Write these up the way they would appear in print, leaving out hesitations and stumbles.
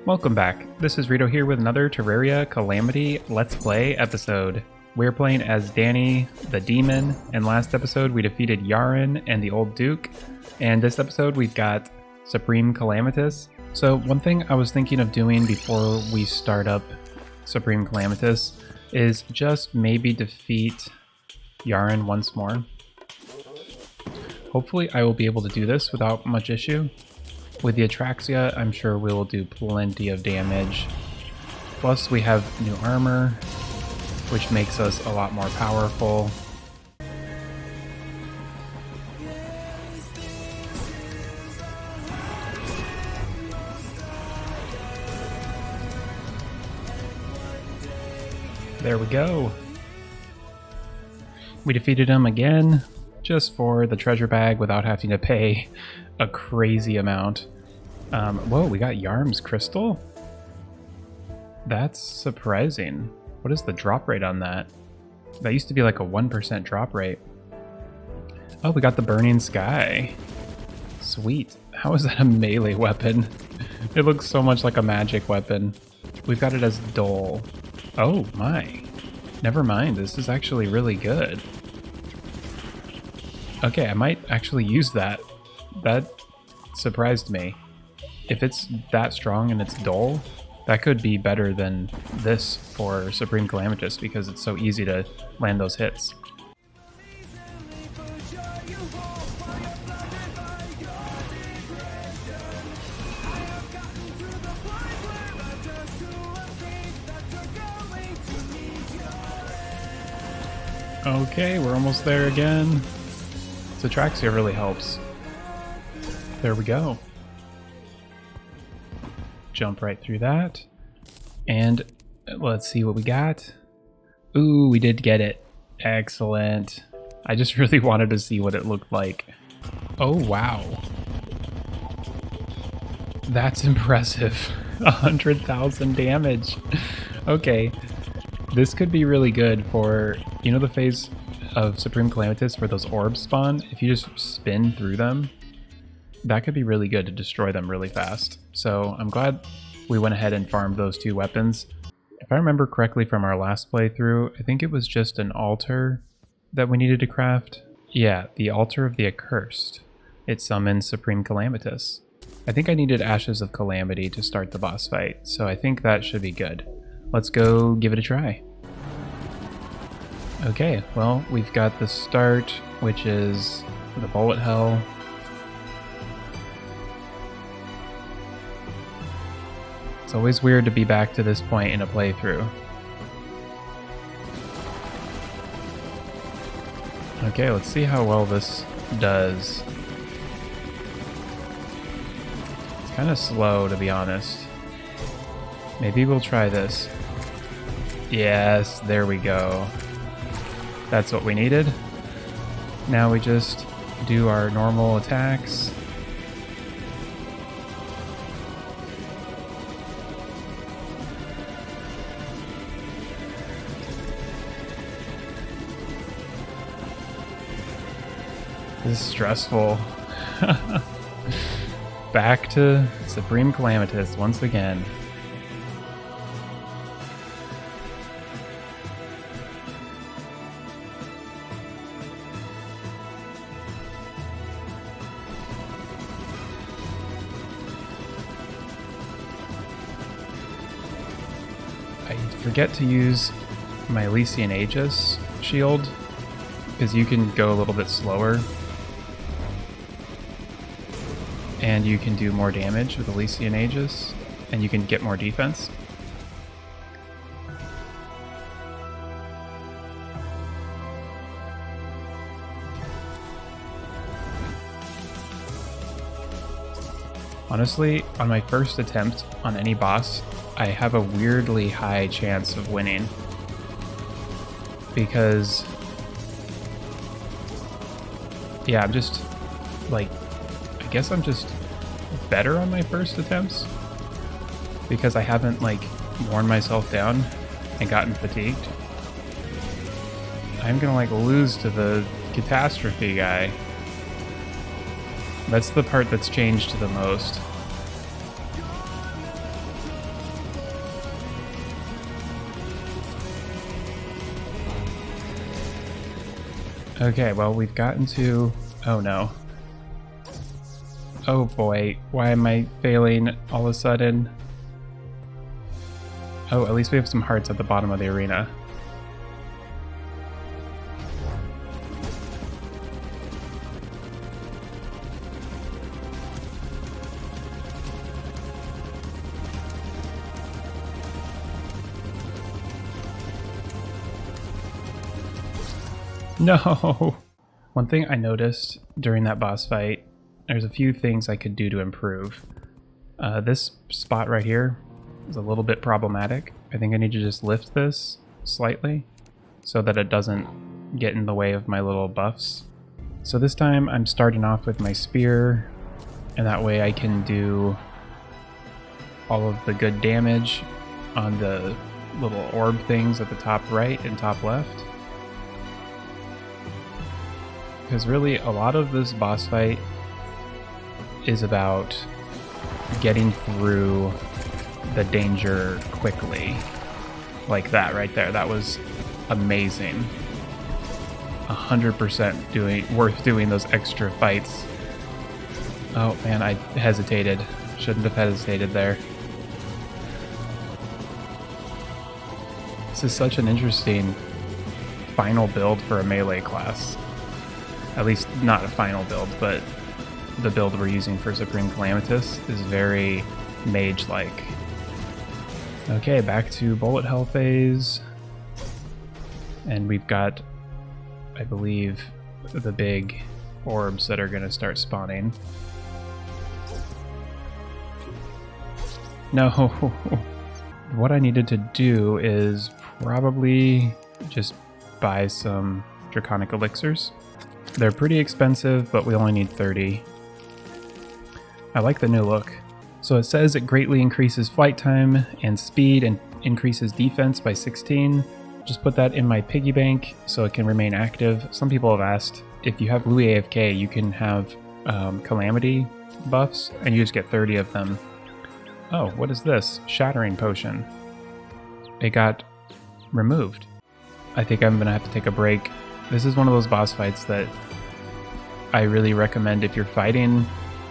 Welcome back. This is Rito here with another Terraria Calamity Let's Play episode. We're playing as Dani, the demon, and last episode we defeated Yaren and the old duke, and this episode we've got Supreme Calamitas. So one thing I was thinking of doing before we start up Supreme Calamitas is just maybe defeat Yaren once more. Hopefully I will be able to do this without much issue. With the Atraxia, I'm sure we will do plenty of damage. Plus we have new armor, which makes us a lot more powerful. There we go. We defeated him again, just for the treasure bag without having to pay a crazy amount. Whoa, we got Yarm's crystal? That's surprising. What is the drop rate on that? That used to be like a 1% drop rate. Oh, we got the burning sky. Sweet. How is that a melee weapon? It looks so much like a magic weapon. We've got it as dull. Oh my. Never mind, this is actually really good. Okay, I might actually use that. That surprised me. If it's that strong and it's dull, that could be better than this for Supreme Calamitas because it's so easy to land those hits. Okay, we're almost there again. This Atraxia really helps. There we go. Jump right through that. And let's see what we got. Ooh, we did get it. Excellent. I just really wanted to see what it looked like. Oh, wow. That's impressive. 100,000 damage. Okay. This could be really good for, you know, the phase of Supreme Calamitas where those orbs spawn? If you just spin through them, that could be really good to destroy them really fast. So I'm glad we went ahead and farmed those two weapons. If I remember correctly from our last playthrough, I think it was just an altar that we needed to craft. Yeah, the Altar of the Accursed. It summons Supreme Calamitas. I think I needed Ashes of Calamity to start the boss fight, so I think that should be good. Let's go give it a try. Okay, well, we've got the start, which is the bullet hell. It's always weird to be back to this point in a playthrough. Okay, let's see how well this does. It's kind of slow, to be honest. Maybe we'll try this. Yes, there we go. That's what we needed. Now we just do our normal attacks. This is stressful. Back to Supreme Calamitas once again. I forget to use my Elysian Aegis shield because you can go a little bit slower and you can do more damage with Elysian Aegis and you can get more defense. Honestly, on my first attempt on any boss, I have a weirdly high chance of winning because, yeah, I'm just like, I guess I'm just better on my first attempts because I haven't like worn myself down and gotten fatigued. I'm gonna like lose to the catastrophe guy. That's the part that's changed the most. Okay, well, we've gotten to... Oh, no. Oh, boy. Why am I failing all of a sudden? Oh, at least we have some hearts at the bottom of the arena. No! One thing I noticed during that boss fight, there's a few things I could do to improve. This spot right here is a little bit problematic. I think I need to just lift this slightly so that it doesn't get in the way of my little buffs. So this time I'm starting off with my spear, and that way I can do all of the good damage on the little orb things at the top right and top left. Because really, a lot of this boss fight is about getting through the danger quickly. Like that right there. That was amazing. 100% worth doing those extra fights. Oh man, I hesitated. Shouldn't have hesitated there. This is such an interesting final build for a melee class. At least not a final build, but the build we're using for Supreme Calamitas is very mage-like. Okay, back to bullet hell phase. And we've got, I believe, the big orbs that are going to start spawning. No! What I needed to do is probably just buy some draconic elixirs. They're pretty expensive, but we only need 30. I like the new look. So it says it greatly increases flight time and speed and increases defense by 16. Just put that in my piggy bank so it can remain active. Some people have asked if you have Luiafk, you can have Calamity buffs, and you just get 30 of them. Oh, what is this? Shattering potion. It got removed. I think I'm gonna have to take a break. This is one of those boss fights that I really recommend if you're fighting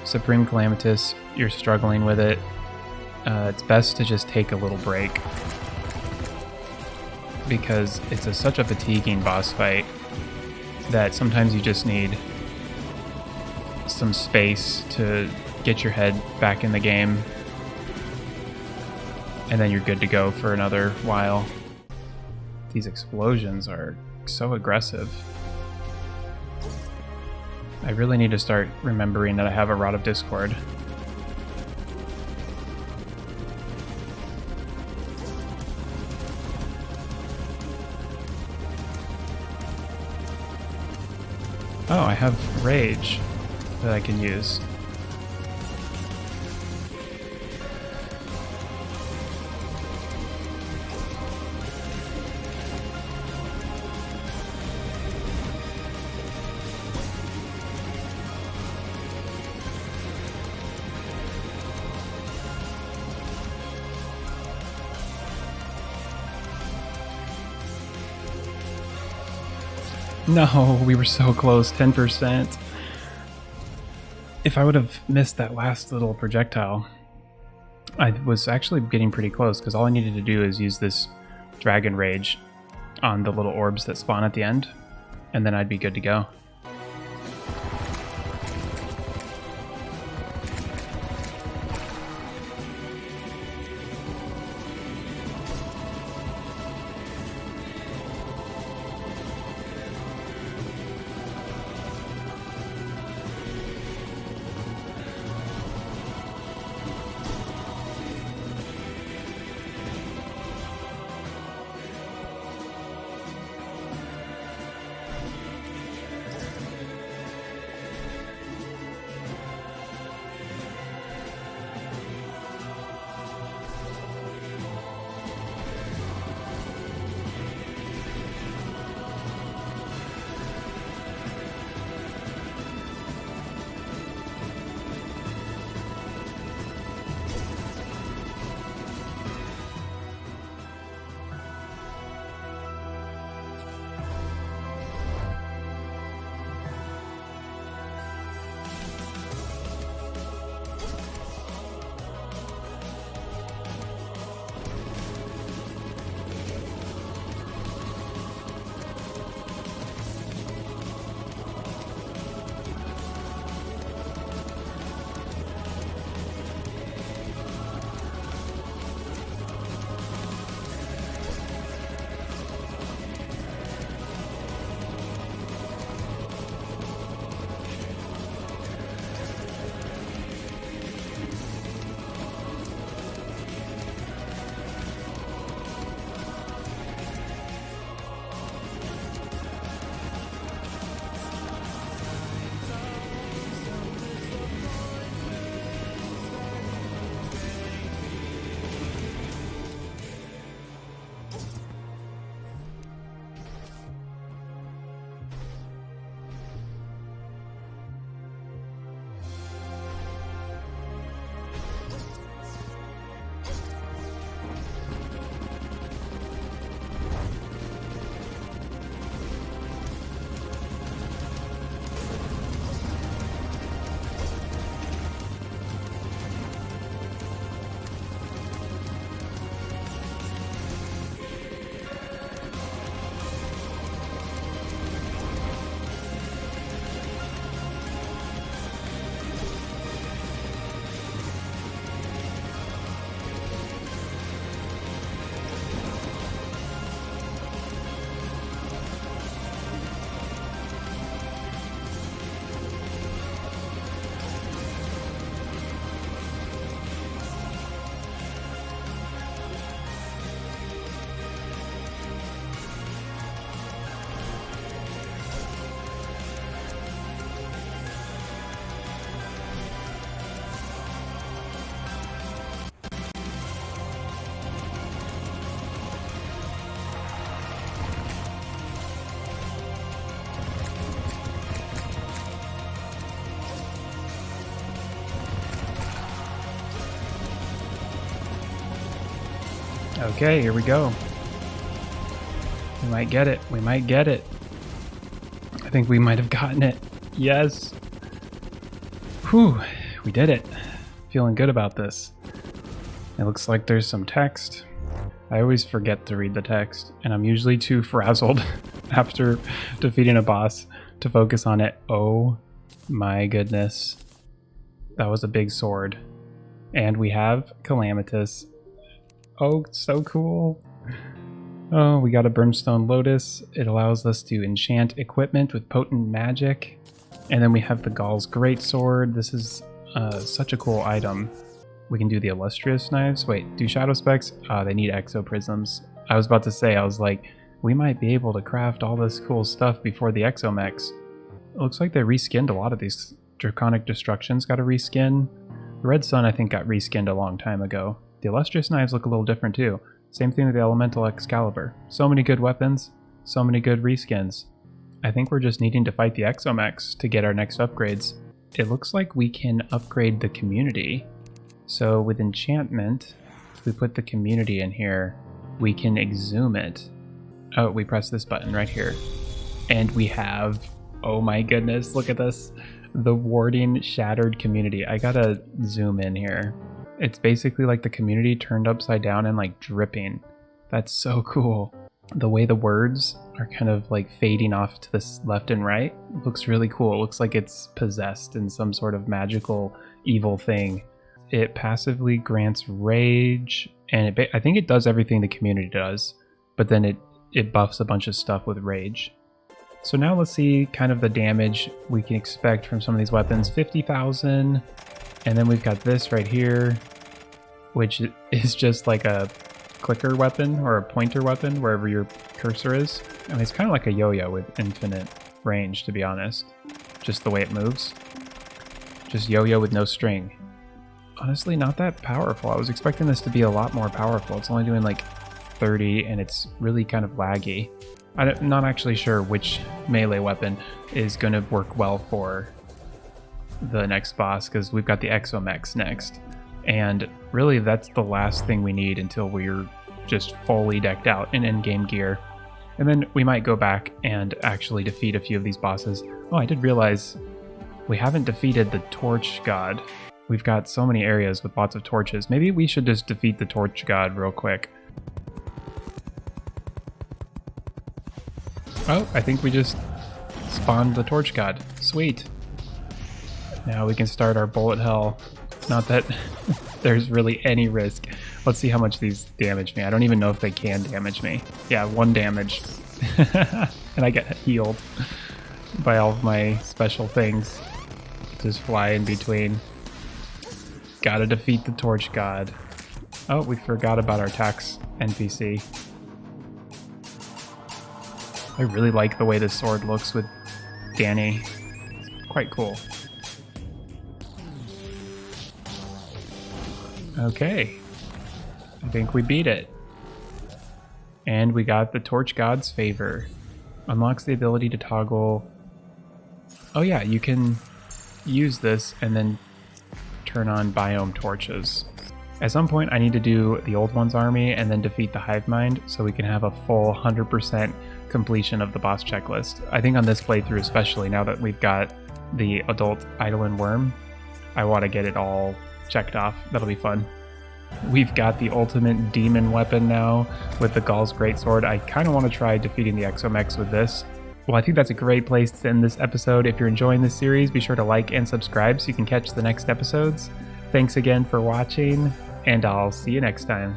Supreme Calamitas, you're struggling with it. It's best to just take a little break because it's such a fatiguing boss fight that sometimes you just need some space to get your head back in the game, and then you're good to go for another while. These explosions are so aggressive. I really need to start remembering that I have a Rod of Discord. Oh, I have Rage that I can use. No, we were so close, 10%. If I would have missed that last little projectile, I was actually getting pretty close because all I needed to do is use this Dragon Rage on the little orbs that spawn at the end, and then I'd be good to go. Okay, here we go. We might get it. We might get it. I think we might have gotten it. Yes. Whew, we did it. Feeling good about this. It looks like there's some text. I always forget to read the text, and I'm usually too frazzled after defeating a boss to focus on it. Oh my goodness. That was a big sword. And we have Calamitas. Oh, so cool. Oh, we got a Brimstone Lotus. It allows us to enchant equipment with potent magic. And then we have the Gall's Greatsword. This is such a cool item. We can do the Illustrious Knives. Wait, do Shadow Specs? They need Exo Prisms. I was about to say, I was like, we might be able to craft all this cool stuff before the Exomechs. It looks like they reskinned a lot of these. Draconic Destructions got a reskin. The Red Sun, I think, got reskinned a long time ago. The Illustrious Knives look a little different too. Same thing with the Elemental Excalibur. So many good weapons, so many good reskins. I think we're just needing to fight the Exomechs to get our next upgrades. It looks like we can upgrade the community. So with enchantment, if we put the community in here, we can exhume it. Oh, we press this button right here. And we have, oh my goodness, look at this. The Warding Shattered Community. I gotta zoom in here. It's basically like the community turned upside down and like dripping. That's so cool. The way the words are kind of like fading off to this left and right looks really cool. It looks like it's possessed in some sort of magical evil thing. It passively grants rage, and I think it does everything the community does, but then it buffs a bunch of stuff with rage. So now let's see kind of the damage we can expect from some of these weapons. 50,000, and then we've got this right here, which is just like a clicker weapon or a pointer weapon wherever your cursor is. I mean, it's kind of like a yo-yo with infinite range, to be honest. Just the way it moves. Just yo-yo with no string. Honestly, not that powerful. I was expecting this to be a lot more powerful. It's only doing like 30, and it's really kind of laggy. I'm not actually sure which melee weapon is going to work well for the next boss, because we've got the Exomechs next. And really, that's the last thing we need until we're just fully decked out in endgame gear. And then we might go back and actually defeat a few of these bosses. Oh, I did realize we haven't defeated the Torch God. We've got so many areas with lots of torches. Maybe we should just defeat the Torch God real quick. Oh, I think we just spawned the Torch God. Sweet. Now we can start our bullet hell. Not that there's really any risk. Let's see how much these damage me. I don't even know if they can damage me. Yeah, 1 damage. And I get healed by all of my special things. Just fly in between. Gotta defeat the Torch God. Oh, we forgot about our tax NPC. I really like the way this sword looks with Dani. It's quite cool. Okay. I think we beat it. And we got the Torch God's Favor. Unlocks the ability to toggle... Oh yeah, you can use this and then turn on biome torches. At some point I need to do the Old One's army and then defeat the Hive Mind so we can have a full 100% completion of the boss checklist. I think on this playthrough especially, now that we've got the Adult Eidolon Wyrm, I want to get it all checked off. That'll be fun. We've got the ultimate demon weapon now with the Gall's Greatsword. I kind of want to try defeating the Exomechs with this. Well, I think that's a great place to end this episode. If you're enjoying this series, be sure to like and subscribe so you can catch the next episodes. Thanks again for watching, and I'll see you next time.